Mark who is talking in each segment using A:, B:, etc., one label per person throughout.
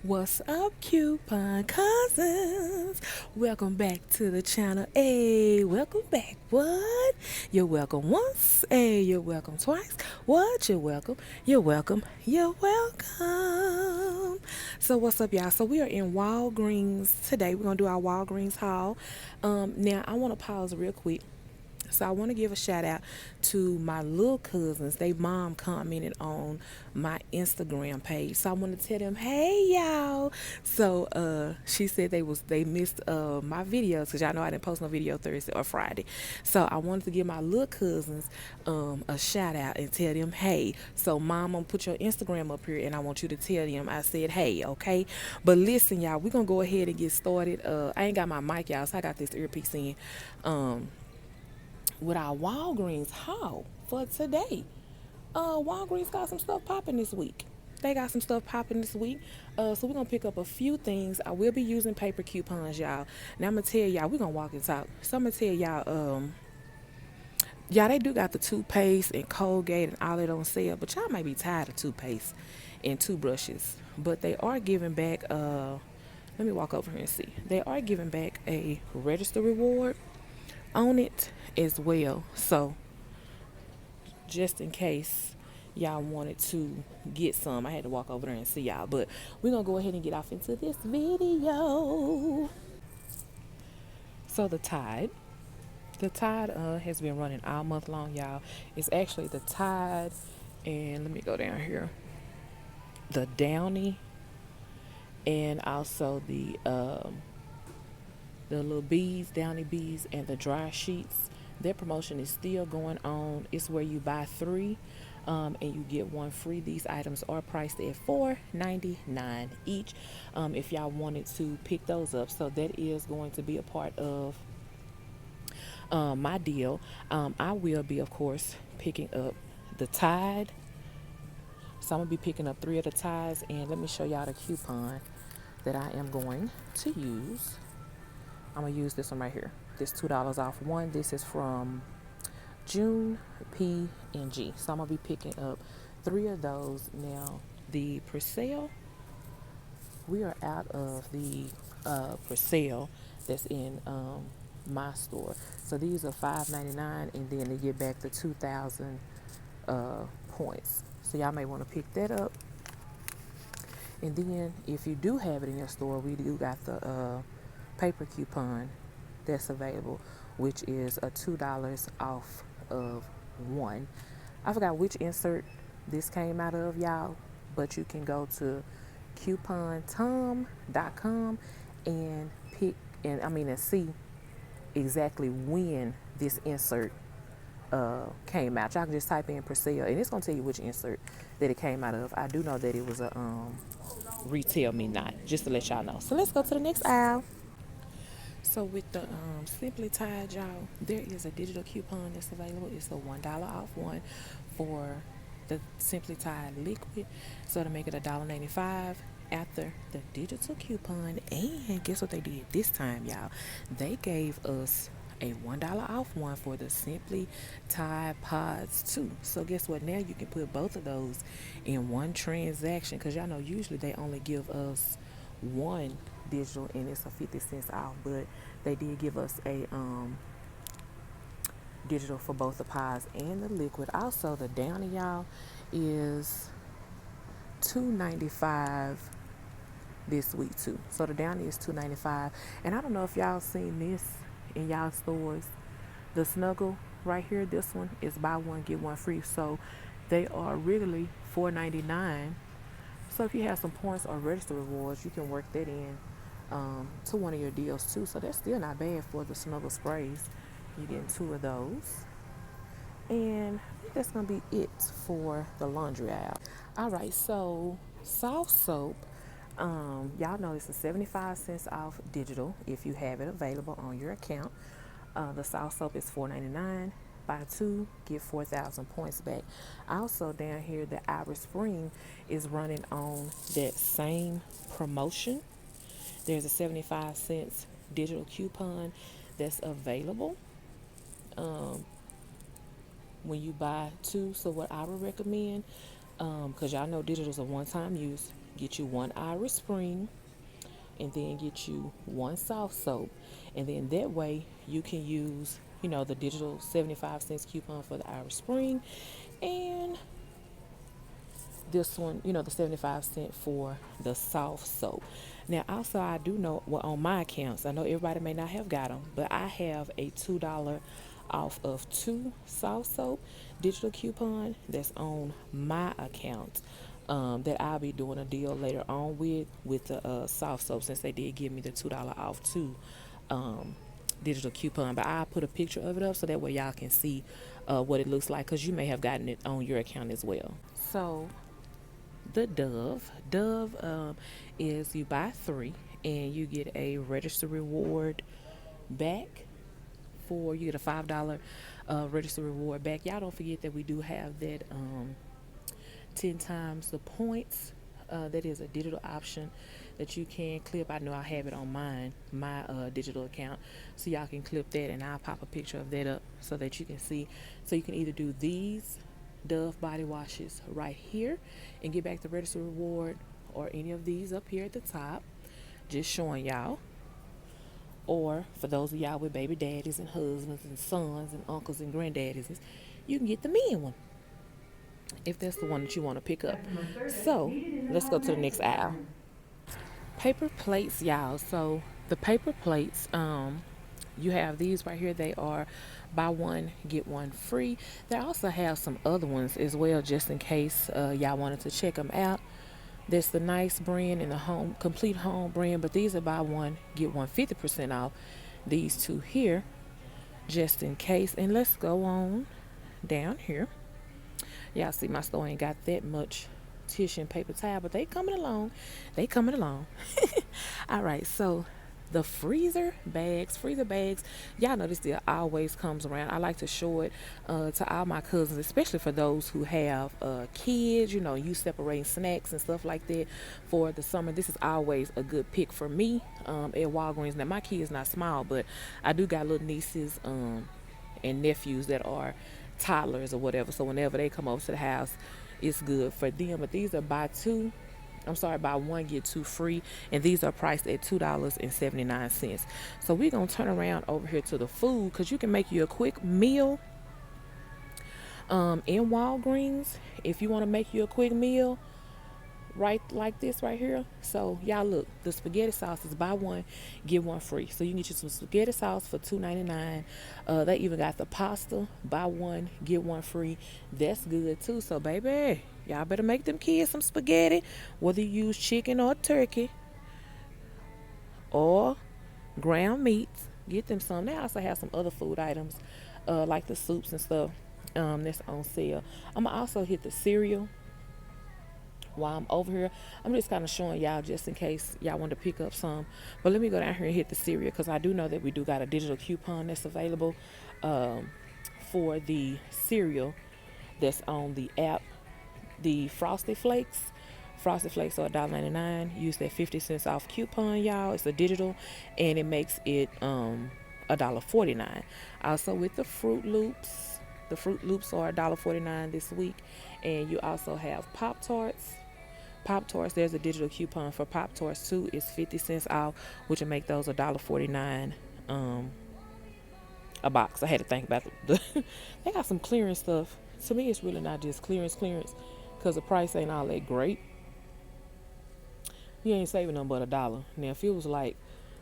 A: What's up, coupon cousins? Welcome back to the channel. Hey, welcome back. What? You're welcome once. Hey, you're welcome twice. What? You're welcome. You're welcome. You're welcome. So what's up, y'all? So we are in Walgreens today. We're gonna do our Walgreens haul. Now I want to pause real quick. So I want to give a shout out to my little cousins. They mom commented on my Instagram page. So I want to tell them, hey y'all. So she said they missed my videos because y'all know I didn't post no video Thursday or Friday. So I wanted to give my little cousins a shout out and tell them, hey. So mom, I'm gonna put your Instagram up here and I want you to tell them I said hey, okay? But listen, y'all, we're gonna go ahead and get started. I ain't got my mic, y'all, so I got this earpiece in. With our Walgreens haul for today. Walgreens got some stuff popping this week. They got some stuff popping this week. So we're gonna pick up a few things. I will be using paper coupons, y'all. Now I'm gonna tell y'all, we're gonna walk and talk. So I'm gonna tell y'all, y'all, they do got the toothpaste and Colgate and all that on sale, but y'all might be tired of toothpaste and toothbrushes. But they are giving back let me walk over here and see. They are giving back a register reward on it as well. So just in case y'all wanted to get some, I had to walk over there and see y'all. But we're gonna go ahead and get off into this video. So the Tide has been running all month long, y'all. It's actually the Tide, and let me go down here. The Downy, and also the little bees, Downy bees, and the dry sheets. Their promotion is still going on. It's where you buy three and you get one free. These items are priced at $4.99 each if y'all wanted to pick those up. So that is going to be a part of my deal. I will be, of course, picking up the Tide. So I'm going to be picking up 3 of the Tides. And let me show y'all the coupon that I am going to use. I'm going to use this one right here. This $2 off one. This is from June P and G. So I'm going to be picking up 3 of those. Now, the Percel, we are out of the Percel that's in my store. So these are $5.99 and then they get back the 2,000 points. So y'all may want to pick that up. And then if you do have it in your store, we do got the paper coupon that's available, which is a $2 off of one. I forgot which insert this came out of, y'all, but you can go to coupontom.com and and see exactly when this insert came out. Y'all can just type in Priscilla and it's gonna tell you which insert that it came out of. I do know that it was a retail me not, just to let y'all know. So let's go to the next aisle. So with the Simply Tide, y'all, there is a digital coupon that's available. It's a $1 off one for the Simply Tide liquid. So to make it $1.85 after the digital coupon. And guess what they did this time, y'all? They gave us a $1 off one for the Simply Tide Pods too. So guess what? Now you can put both of those in one transaction, because y'all know usually they only give us one digital and it's a 50 cents off, but they did give us a digital for both the pies and the liquid. Also the Downy, y'all, is $2.95 this week too. So the Downy is $2.95, and I don't know if y'all seen this in y'all stores. The Snuggle right here, this one is buy one get one free. So they are really $4.99. So if you have some points or register rewards, you can work that in to one of your deals too. So that's still not bad for the Snuggle sprays. You're getting 2 of those. And I think that's going to be it for the laundry aisle. All right, so soft soap. Y'all know this is 75 cents off digital if you have it available on your account. The soft soap is $4.99. Buy 2, get 4,000 points back. Also down here, the Irish Spring is running on that same promotion. There's a 75 cents digital coupon that's available when you buy 2. So what I would recommend, because y'all know digital is a one-time use, get you one Irish Spring, and then get you one soft soap. And then that way you can use, the digital 75 cents coupon for the Irish Spring, and this one, the 75 cent for the soft soap. Now, also, I do know, well, on my accounts, I know everybody may not have got them, but I have a $2 off of 2 soft soap digital coupon that's on my account. That I'll be doing a deal later on with the soft soap, since they did give me the $2 off 2 digital coupon. But I'll put a picture of it up so that way y'all can see what it looks like, because you may have gotten it on your account as well. So the Dove is you buy 3 and you get a register reward back. You get a $5 register reward back. Y'all don't forget that we do have that 10 times the points. That is a digital option that you can clip. I know I have it on my digital account, so y'all can clip that, and I'll pop a picture of that up so that you can see. So you can either do these Dove body washes right here and get back the register reward, or any of these up here at the top, just showing y'all. Or for those of y'all with baby daddies and husbands and sons and uncles and granddaddies, you can get the men one if that's the one that you want to pick up. So let's go to the next aisle. Paper plates, y'all. So the paper plates, you have these right here. They are buy one get one free. They also have some other ones as well, just in case y'all wanted to check them out. That's the Nice brand and the Complete Home brand, but these are buy one get one 50% off. These two here, just in case. And let's go on down here. Y'all see my store ain't got that much tissue and paper towel, but they coming along. All right, so the freezer bags, y'all know this deal always comes around. I like to show it to all my cousins, especially for those who have kids, you separating snacks and stuff like that for the summer. This is always a good pick for me at Walgreens. Now, my kid's not small, but I do got little nieces and nephews that are toddlers or whatever, so whenever they come over to the house, it's good for them. But these are buy one get 2 free, and these are priced at $2.79. So we're gonna turn around over here to the food, because you can make you a quick meal in Walgreens. If you want to make you a quick meal right like this right here. So y'all look, the spaghetti sauce is buy one get one free, so you can get you some spaghetti sauce for $2.99. They even got the pasta buy one get one free. That's good too. So baby, y'all better make them kids some spaghetti, whether you use chicken or turkey or ground meats. Get them some. They also have some other food items like the soups and stuff that's on sale. I'm gonna also hit the cereal while I'm over here. I'm just kind of showing y'all just in case y'all want to pick up some. But let me go down here and hit the cereal, because I do know that we do got a digital coupon that's available for the cereal that's on the app. The Frosted Flakes are $1.99. Use that 50 cents off coupon, y'all. It's a digital, and it makes it $1.49. Also with the Fruit Loops are $1.49 this week. And you also have Pop-Tarts. There's a digital coupon for Pop-Tarts too. It's 50 cents off, which will make those $1.49 a box. I had to think about they got some clearance stuff. To me, it's really not just clearance, because the price ain't all that great. You ain't saving nothing but $1. Now, if it was like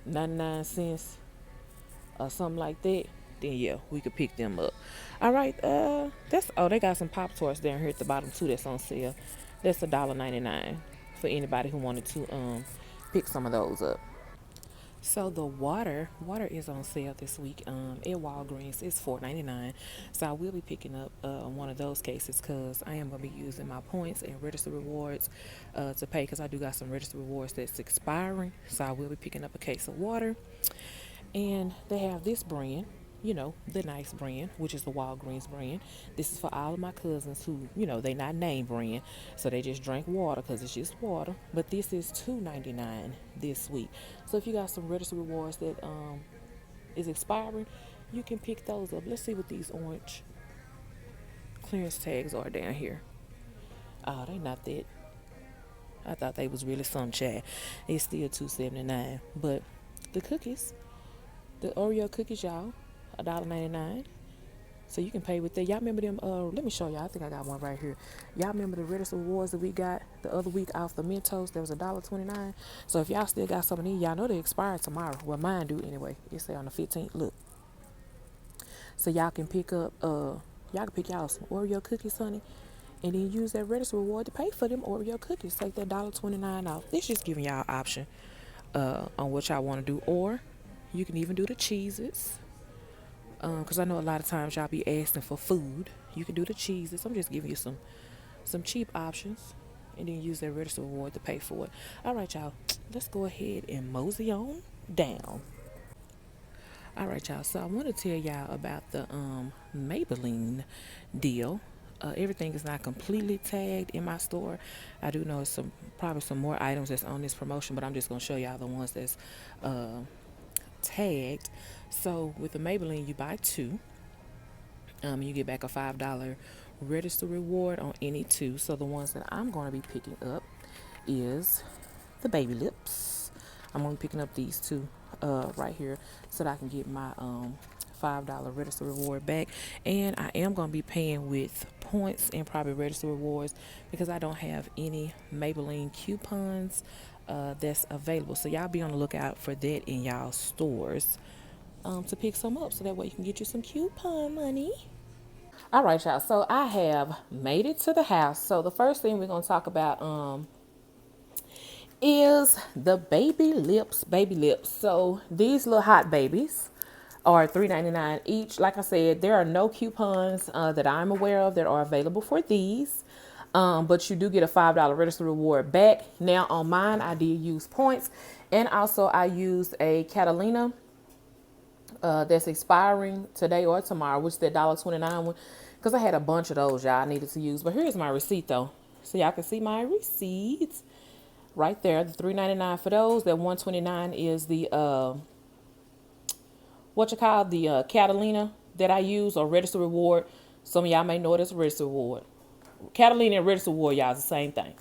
A: 99 cents or something like that, then yeah, we could pick them up. All right, they got some Pop-Tarts down here at the bottom too that's on sale. That's $1.99 for anybody who wanted to pick some of those up. So the water is on sale this week at Walgreens. It's $4.99. So I will be picking up one of those cases, because I am going to be using my points and register rewards to pay, because I do got some register rewards that's expiring. So I will be picking up a case of water. And they have this brand, the Nice brand, which is the Walgreens brand. This is for all of my cousins who, they not name brand, so they just drink water because it's just water. But this is $2.99 this week. So if you got some register rewards that is expiring, you can pick those up. Let's see what these orange clearance tags are down here. Oh, they not that. I thought they was really some chat. It's still $2.79. But the cookies, the Oreo cookies, y'all, $1.99. So you can pay with that. Y'all remember them? Let me show y'all. I think I got one right here. Y'all remember the Reddit rewards that we got the other week off the Mentos? There was $1.29. So if y'all still got some of these, y'all know they expire tomorrow. Well, mine do anyway. It say on the 15th. Look, so y'all can pick up. Y'all can pick y'all some Oreo cookies, honey, and then use that Reddit reward to pay for them Oreo cookies. Take that $1.29 off. It's just giving y'all option on what y'all want to do, or you can even do the cheeses. Because I know a lot of times y'all be asking for food. You can do the cheeses. I'm just giving you some cheap options, and then use that Register reward to pay for it. All right, y'all. Let's go ahead and mosey on down. All right, y'all. So I want to tell y'all about the Maybelline deal. Everything is not completely tagged in my store. I do know probably some more items that's on this promotion, but I'm just gonna show y'all the ones that's tagged. So with the Maybelline, you buy two. You get back a $5 register reward on any two. So the ones that I'm going to be picking up is the baby lips. I'm going to be picking up these two right here so that I can get my $5 register reward back. And I am going to be paying with points and probably register rewards because I don't have any Maybelline coupons that's available. So y'all be on the lookout for that in y'all stores to pick some up so that way you can get you some coupon money. All right, y'all. So I have made it to the house. So the first thing we're gonna talk about is the baby lips. Baby lips. So these little hot babies are $3.99 each. Like I said, there are no coupons that I'm aware of that are available for these. But you do get a $5 register reward back. Now on mine, I did use points, and also I used a Catalina that's expiring today or tomorrow, which is that $1.29 one, because I had a bunch of those y'all needed to use. But here's my receipt though, so y'all can see my receipts right there. The $3.99 for those. That $1.29 is the the Catalina that I use, or register reward. Some of y'all may know it as a register reward. Catalina and register reward, y'all, is the same thing.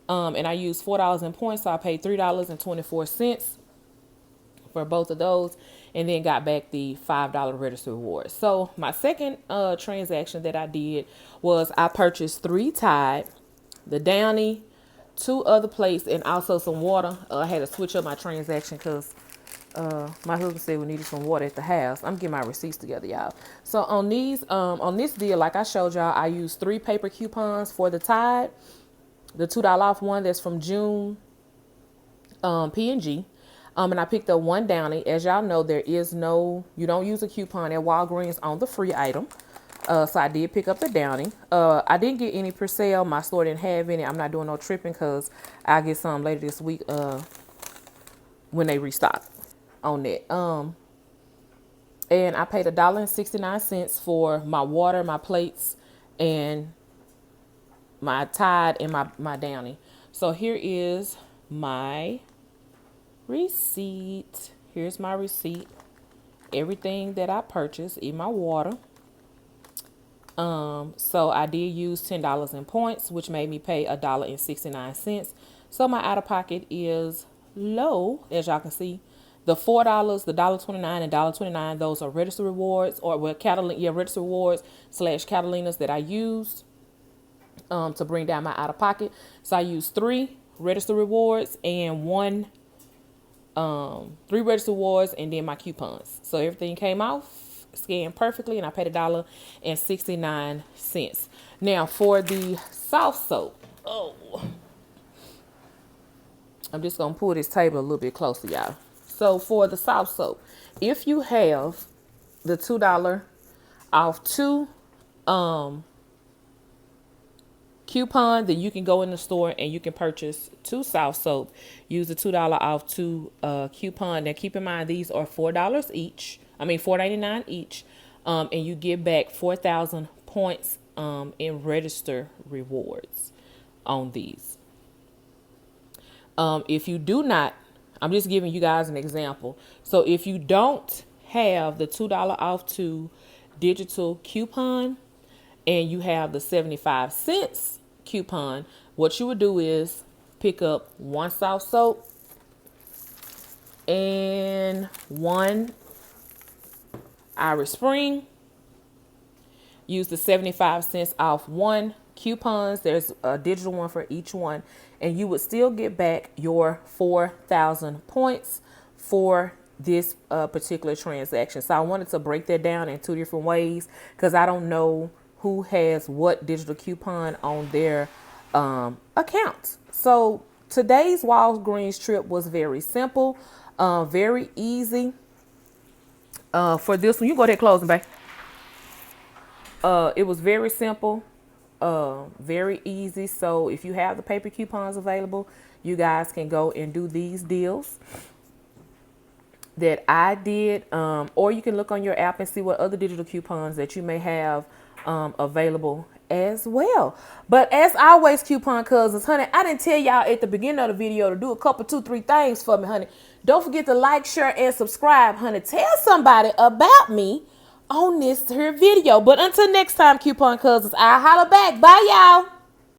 A: And I used $4 in points, so I paid $3.24 for both of those, and then got back the $5 register reward. So my second transaction that I did was I purchased 3 Tide, the Downy, 2 other plates, and also some water. I had to switch up my transaction because my husband said we needed some water at the house. I'm getting my receipts together, y'all. So on this deal, like I showed y'all, I used 3 paper coupons for the Tide, the $2 off one that's from June, P&G. And I picked up 1 Downy. As y'all know, you don't use a coupon at Walgreens on the free item. So I did pick up the Downy. I didn't get any per sale. My store didn't have any. I'm not doing no tripping because I'll get some later this week when they restock on that. And I paid $1.69 for my water, my plates, and my Tide and my Downy. So here is my receipt. Here's my receipt. Everything that I purchased in my water. So I did use $10 in points, which made me pay $1.69. So my out of pocket is low, as y'all can see. The $4, the $1.29 and $1.29, those are register rewards, or register rewards / Catalinas that I used to bring down my out of pocket. So I used 3 register rewards and 3 register rewards, and then my coupons. So everything came off, scanned perfectly, and I paid $1.69. Now for the soft soap. I'm just gonna pull this table a little bit closer, y'all. So for the soft soap, if you have the $2 off 2 coupon, then you can go in the store and you can purchase 2 soft soap. Use the $2 off 2 coupon. Now keep in mind, these are $4 each. $4.99 each. And you get back 4,000 points in register rewards on these. If you do not, I'm just giving you guys an example. So if you don't have the $2 off 2 digital coupon and you have the 75 cents coupon, what you would do is pick up 1 soft soap and 1 Irish Spring. Use the 75 cents off 1 coupons. There's a digital one for each one. And you would still get back your 4,000 points for this particular transaction. So I wanted to break that down in 2 different ways because I don't know who has what digital coupon on their accounts. So today's Walgreens trip was very simple, very easy. For this one, you go ahead and close them, babe. It was very simple, very easy. So if you have the paper coupons available, you guys can go and do these deals that I did. Or you can look on your app and see what other digital coupons that you may have available as well. But as always, coupon cousins, honey, I didn't tell y'all at the beginning of the video to do a couple, 2, 3 things for me, honey. Don't forget to like, share, and subscribe, honey. Tell somebody about me on this here video. But until next time, coupon cousins, I'll holler back. Bye, y'all.